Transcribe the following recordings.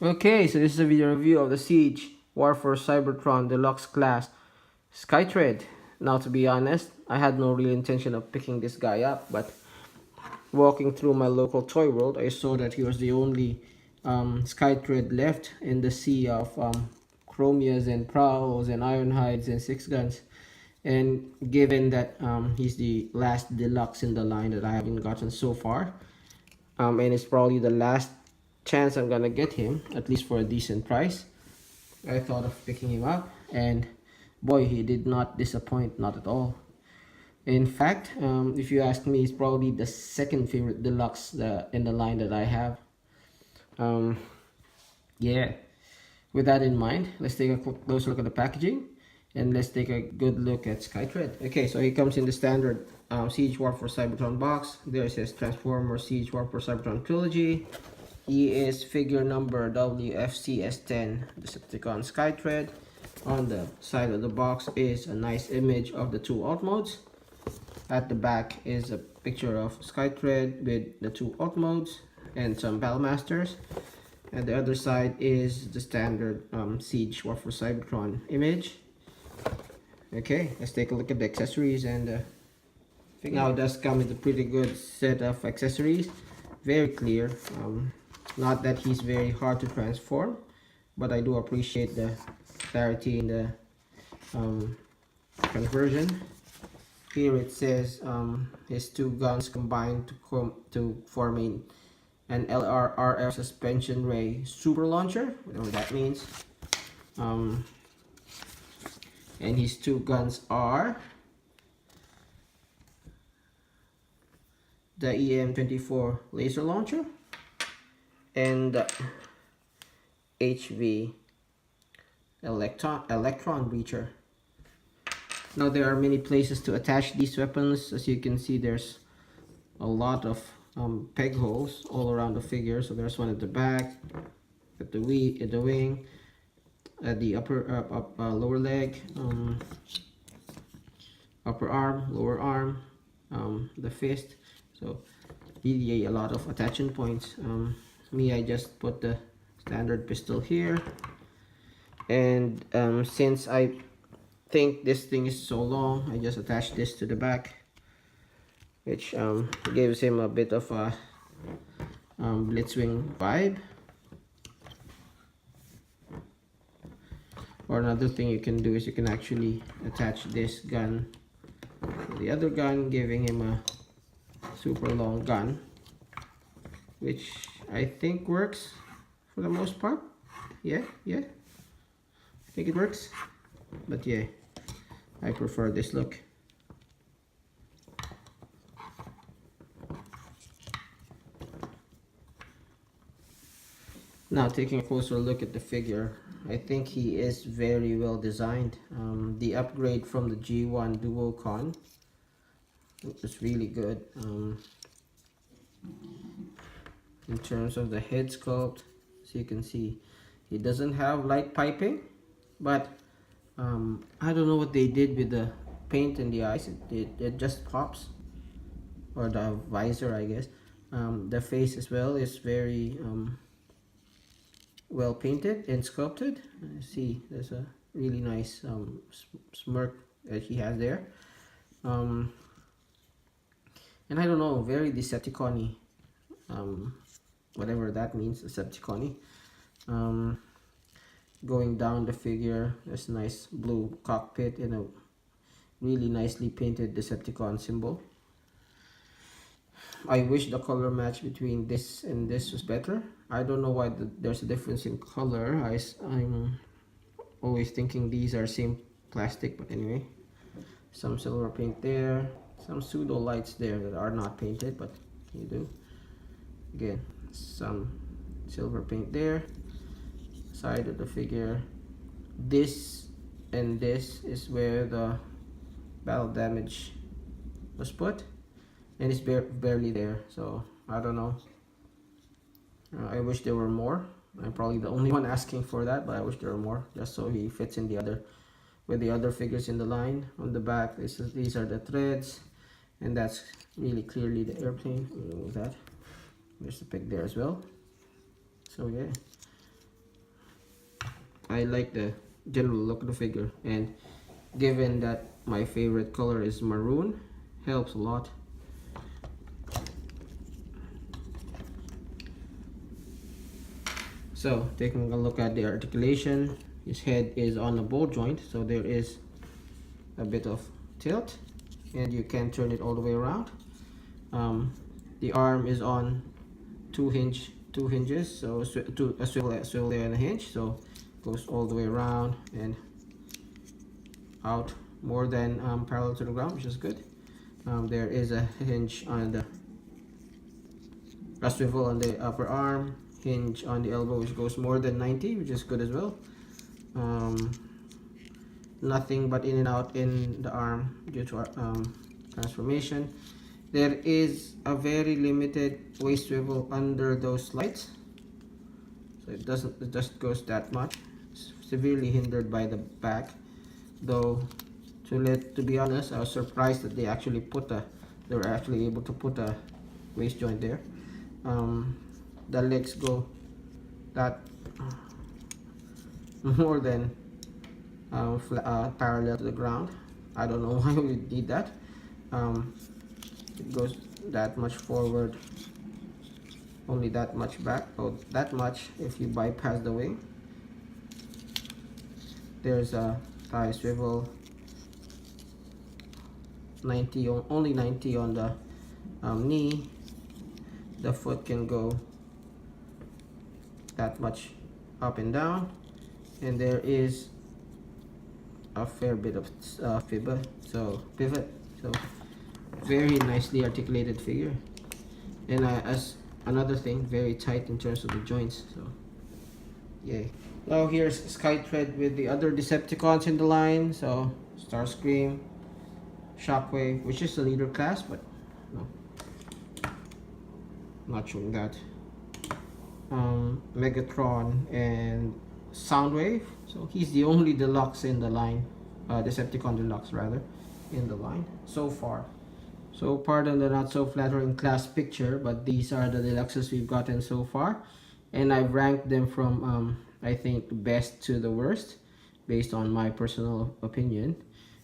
Okay, so this is a video review of the Siege Warfare Cybertron Deluxe Class Skytread. Now, to be honest, I had no real intention of picking this guy up, but walking through my local toy world, I saw that he was the only Skytread left in the sea of Chromias and Prowls and Ironhides and Six Guns. And given that he's the last deluxe in the line that I haven't gotten so far, and it's probably the last chance I'm gonna get him, at least for a decent price, I thought of picking him up, and boy, he did not disappoint, not at all. In fact, if you ask me, he's probably the second favorite deluxe in the line that I have. um, yeah, with that in mind, let's take a closer look at the packaging, and let's take a good look at Skytread. Okay, so he comes in the standard Siege Warfare Cybertron box. There's his Transformer Siege Warfare Cybertron Trilogy. He is figure number WFC S10 Decepticon Skytread. On the side of the box is a nice image of the two alt modes. At the back is a picture of Skytread with the two alt modes and some Battlemasters. And the other side is the standard Siege Warfare Cybertron image. Okay, let's take a look at the accessories, and now it does come with a pretty good set of accessories. Very clear. Not that he's very hard to transform, but I do appreciate the clarity in the conversion. Here it says his two guns combined to form an LRRF suspension ray super launcher, whatever that means. And his two guns are the EM24 laser launcher and the HV electron breacher. Now, there are many places to attach these weapons. As you can see, there's a lot of peg holes all around the figure. So there's one at the back, at the wing, at the lower leg, upper arm, lower arm, the fist. So really a lot of attachment points. I just put the standard pistol here, and since I think this thing is so long, I just attached this to the back, which gives him a bit of a Blitzwing vibe. Or another thing you can do is you can actually attach this gun to the other gun, giving him a super long gun, which I think works for the most part. Yeah, I think it works. But yeah, I prefer this look. Now, taking a closer look at the figure, I think he is very well designed. The upgrade from the G1 Duocon was really good. In terms of the head sculpt, as you can see, he doesn't have light piping, but I don't know what they did with the paint in the eyes. It just pops, or the visor, I guess. The face as well is very well painted and sculpted. See, there's a really nice smirk that he has there. And I don't know, very Decepticon-y, whatever that means, Decepticon-y. Going down the figure, there's a nice blue cockpit and a really nicely painted Decepticon symbol. I wish the color match between this and this was better. I don't know why there's a difference in color. I'm always thinking these are same plastic, but anyway. Some silver paint there, some pseudo lights there that are not painted, but you do. Again, some silver paint there. Side of the figure, this and this is where the battle damage was put, and it's barely there. So I don't know. I wish there were more. I'm probably the only one asking for that, but I wish there were more, just so he fits in with the other figures in the line. On the back, these are the threads, and that's really clearly the airplane. Remove that. There's the pig there as well. So yeah, I like the general look of the figure, and given that my favorite color is maroon, helps a lot. So taking a look at the articulation, his head is on a ball joint, so there is a bit of tilt, and you can turn it all the way around. The arm is on two hinges, so a swivel there and a hinge, so goes all the way around and out more than parallel to the ground, which is good. There is a hinge on a swivel on the upper arm, hinge on the elbow, which goes more than 90, which is good as well. Nothing but in and out in the arm due to transformation. There is a very limited waist swivel under those lights, so it just goes that much. It's severely hindered by the back, though. To be honest, I was surprised that they were actually able to put a waist joint there. The legs go that more than parallel to the ground. I don't know why we did that. It goes that much forward, only that much back, or that much if you bypass the wing. There's a thigh swivel, 90 on, only 90 on the knee. The foot can go that much up and down, and there is a fair bit of pivot, so very nicely articulated figure. And as another thing, very tight in terms of the joints, so yay. Now here's Skytread with the other Decepticons in the line. So Starscream, Shockwave, which is the leader class, but no, not showing that. Megatron and Soundwave. So he's the only deluxe in the line, Decepticon deluxe rather, in the line so far. So pardon the not so flattering class picture, but these are the deluxes we've gotten so far, and I've ranked them from I think best to the worst based on my personal opinion.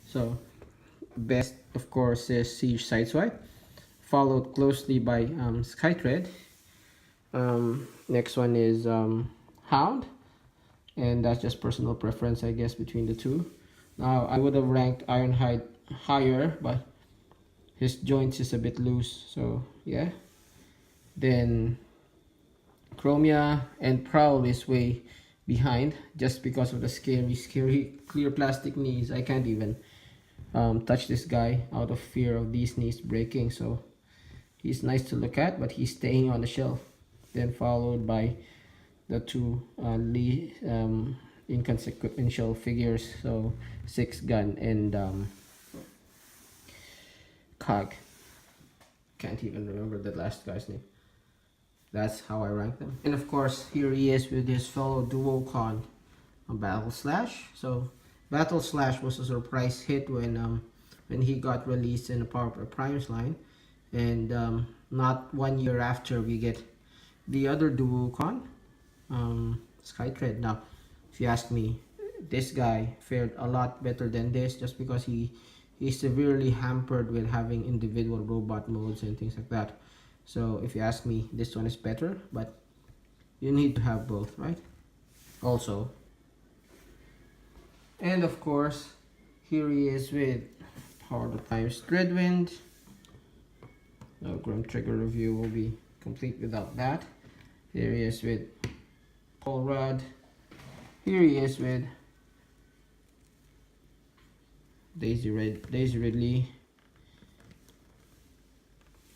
So best, of course, is Siege Sideswipe, followed closely by Skytread. Next one is Hound, and that's just personal preference, I guess, between the two. Now I would have ranked Ironhide higher, but his joints is a bit loose, so yeah. Then Chromia and Prowl is way behind just because of the scary clear plastic knees. I can't even touch this guy out of fear of these knees breaking. So he's nice to look at, but he's staying on the shelf. Then followed by the two inconsequential figures, so Six Gun and Cog. Can't even remember the last guy's name. That's how I rank them. And of course, here he is with his fellow Duocon, Battle Slash. So Battle Slash was a surprise hit when he got released in the Power Primes line, and not 1 year after we get the other Duocon, Skytread. Now, if you ask me, this guy fared a lot better than this, just because he's severely hampered with having individual robot modes and things like that. So if you ask me, this one is better, but you need to have both, right? Also, and of course, here he is with Power Primes Dreadwind. No Grim Trigger review will be complete without that. Here he is with Paul Rudd. Here he is with Daisy Ridley,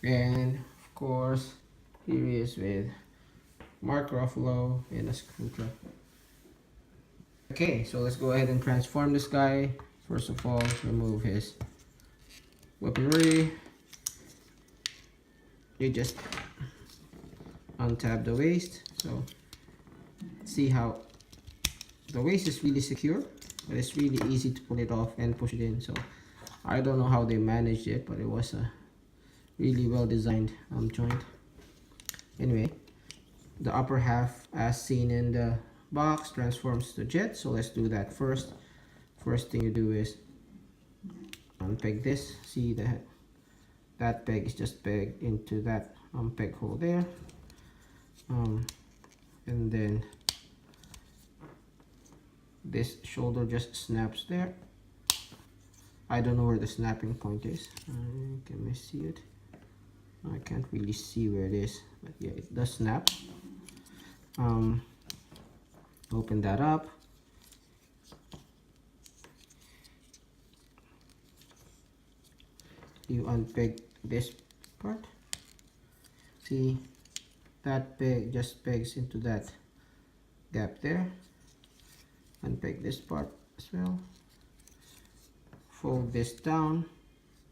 and of course here he is with Mark Ruffalo in a screw truck. Okay, so let's go ahead and transform this guy. First of all, remove his weaponry. You just untab the waist. So see how the waist is really secure, but it's really easy to pull it off and push it in. So I don't know how they managed it, but it was a really well designed joint. Anyway, the upper half, as seen in the box transforms to jet. So let's do that first. First thing you do is unpeg this. See that peg is just pegged into that peg hole there, and then this shoulder just snaps there. I don't know where the snapping point is. Can I see it? I can't really see where it is, but yeah, it does snap. Open that up. You unpeg this part. See, that peg just pegs into that gap there. Unpeg this part as well. Fold this down.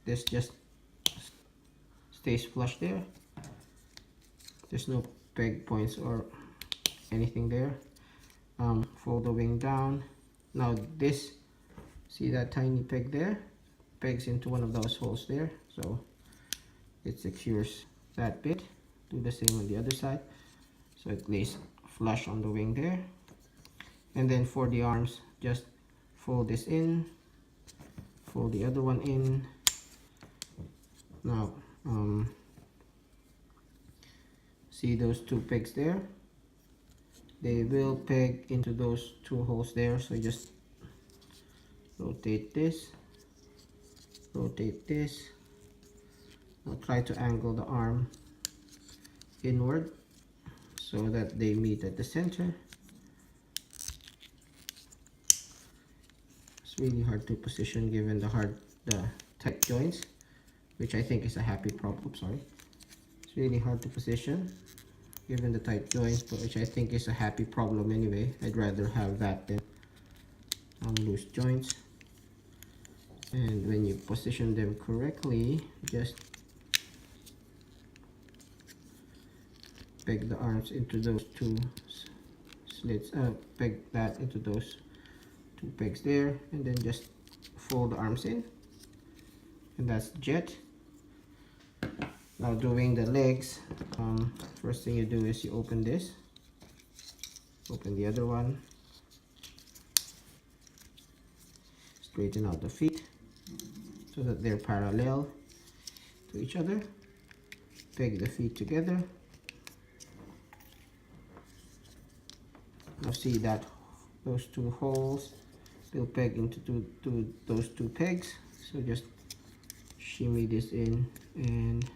This just stays flush there. There's no peg points or anything there. Fold the wing down. Now this, see that tiny peg there? Pegs into one of those holes there, so it secures that bit. Do the same on the other side, so it lays flush on the wing there. And then for the arms, just fold this in, fold the other one in. Now see those two pegs there? They will peg into those two holes there, so just rotate this, rotate this. Now try to angle the arm inward so that they meet at the center. It's really hard to position given the tight joints, which I think is a happy problem. Sorry, it's really hard to position given the tight joints, but which I think is a happy problem anyway. I'd rather have that than loose joints. And when you position them correctly, just peg the arms into those two slits, peg that into those two pegs there, and then just fold the arms in, and that's jet. Now doing the legs, first thing you do is you open this, open the other one, straighten out the feet so that they're parallel to each other, peg the feet together. Now see that those two holes will peg into those two pegs, so just shimmy this in and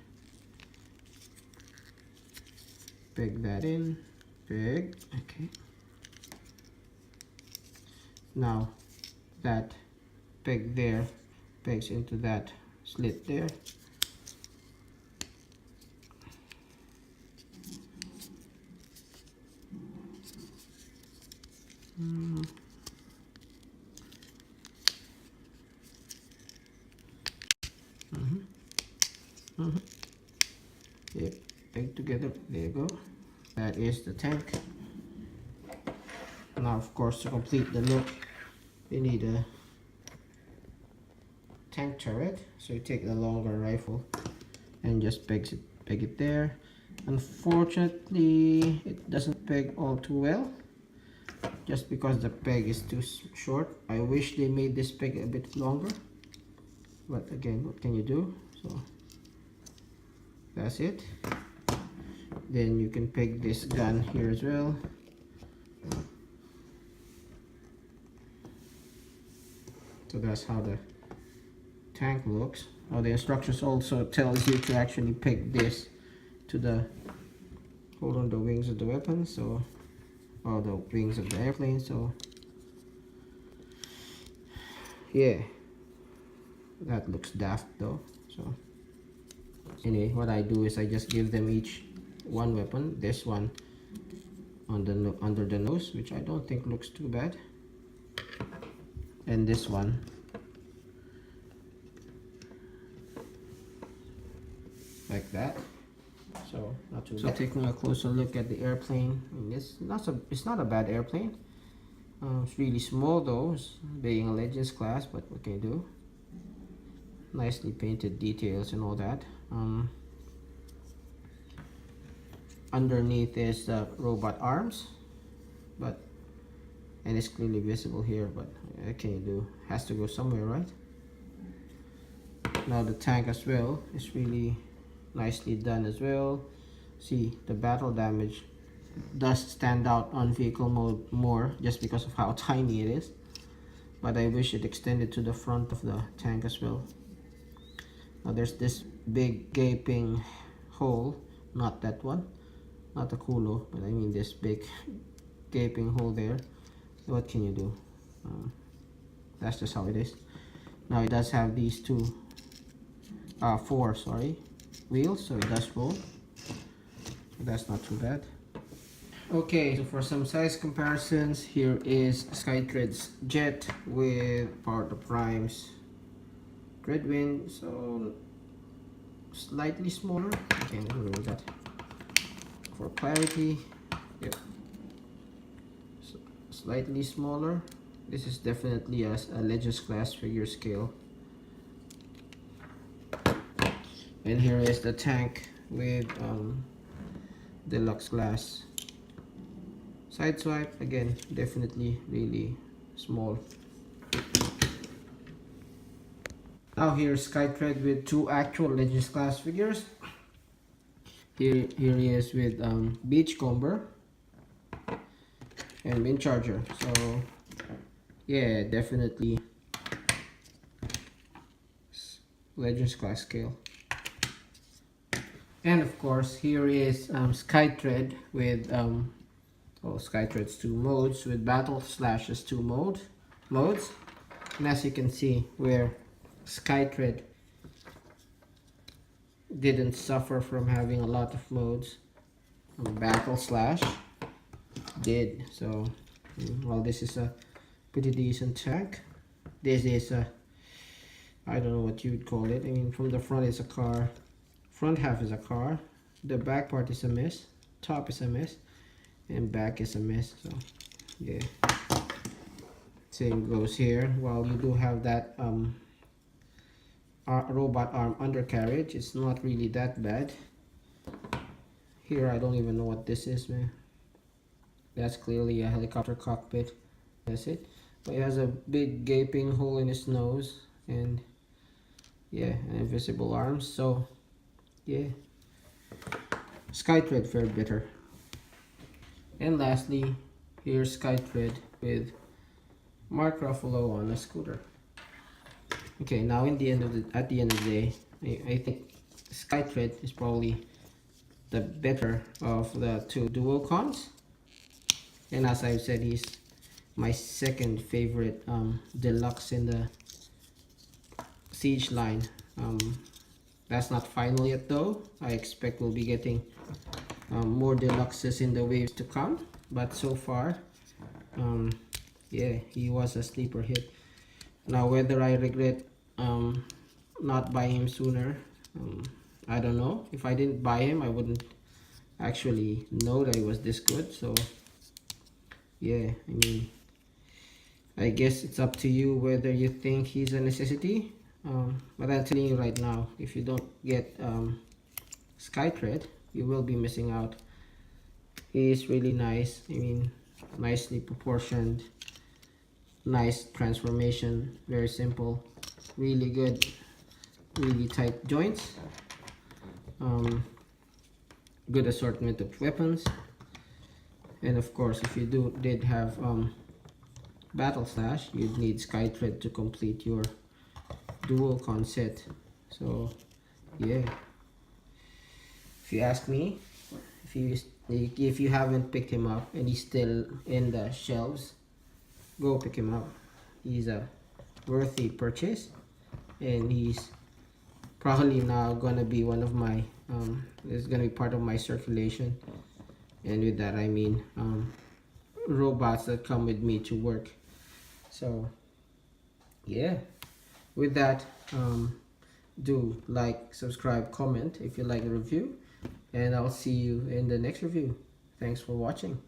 peg that in, peg, okay. Now that peg there pegs into that slit there. Yep, peg together, there you go. That is the tank. Now of course to complete the look you need a tank turret, so you take the longer rifle and just peg it there. Unfortunately it doesn't peg all too well, just because the peg is too short. I wish they made this peg a bit longer, but again, what can you do? So that's it. Then you can peg this gun here as well. So that's how the tank looks. Now the instructions also tells you to actually peg this to the hold on the wings of the weapon, so or the wings of the airplane. So yeah, that looks daft though. So anyway, what I do is I just give them each one weapon. This one on the under the nose, which I don't think looks too bad, and this one like that. So not too bad. So taking a closer look at the airplane, I mean, it's not a bad airplane. It's really small though, being a Legends class, but what can you do? Nicely painted details and all that. Underneath is the robot arms, but and it's clearly visible here, but what can you do? Has to go somewhere, right? Now the tank as well is really nicely done as well. See, the battle damage does stand out on vehicle mode more just because of how tiny it is, but I wish it extended to the front of the tank as well. Now there's this big gaping hole, not that one, not the culo, but I mean this big gaping hole there. What can you do? That's just how it is. Now it does have these four wheels, so it does roll. That's not too bad. Okay, so for some size comparisons, here is Skytread's Jet with Power to Prime's Dreadwind, so slightly smaller. Okay, remove that for clarity. Yep, so slightly smaller. This is definitely a Legends class figure scale. And here is the tank with deluxe glass. Side swipe, again, definitely really small. Now here's Skytread with two actual Legends class figures. Here he is with Beachcomber and Wind Charger. So yeah, definitely Legends class scale. And of course, here is Skytread with Skytread's two modes with Battle Slash's two modes. And as you can see, where Skytread didn't suffer from having a lot of modes, Battle Slash did. So while this is a pretty decent tank, this is a, I don't know what you would call it. I mean, from the front it's a car, front half is a car, the back part is a mess, top is a mess, and back is a mess. So yeah, same goes here. While you do have that robot arm undercarriage, it's not really that bad. Here I don't even know what this is, man. That's clearly a helicopter cockpit. That's it. But it has a big gaping hole in its nose, and yeah, and invisible arms. So yeah, Skytread fared better. And lastly, here's Skytread with Mark Ruffalo on a scooter. Okay, now at the end of the day, I think Skytread is probably the better of the two Duocons. And as I've said, he's my second favorite deluxe in the Siege line. That's not final yet though. I expect we'll be getting more deluxes in the waves to come. But so far, yeah, he was a sleeper hit. Now whether I regret not buying him sooner, I don't know. If I didn't buy him, I wouldn't actually know that he was this good. So yeah, I mean, I guess it's up to you whether you think he's a necessity. But I'm telling you right now, if you don't get Skytread, you will be missing out. He is really nice. I mean, nicely proportioned, nice transformation, very simple, really good, really tight joints, good assortment of weapons, and of course, if you did have Battle Slash, you'd need Skytread to complete your Duocon set. So yeah, if you ask me, if you haven't picked him up and he's still in the shelves, go pick him up. He's a worthy purchase, and he's probably now gonna be one of my is gonna be part of my circulation. And with that I mean robots that come with me to work. So yeah, with that, do like, subscribe, comment if you like the review, and I'll see you in the next review. Thanks for watching.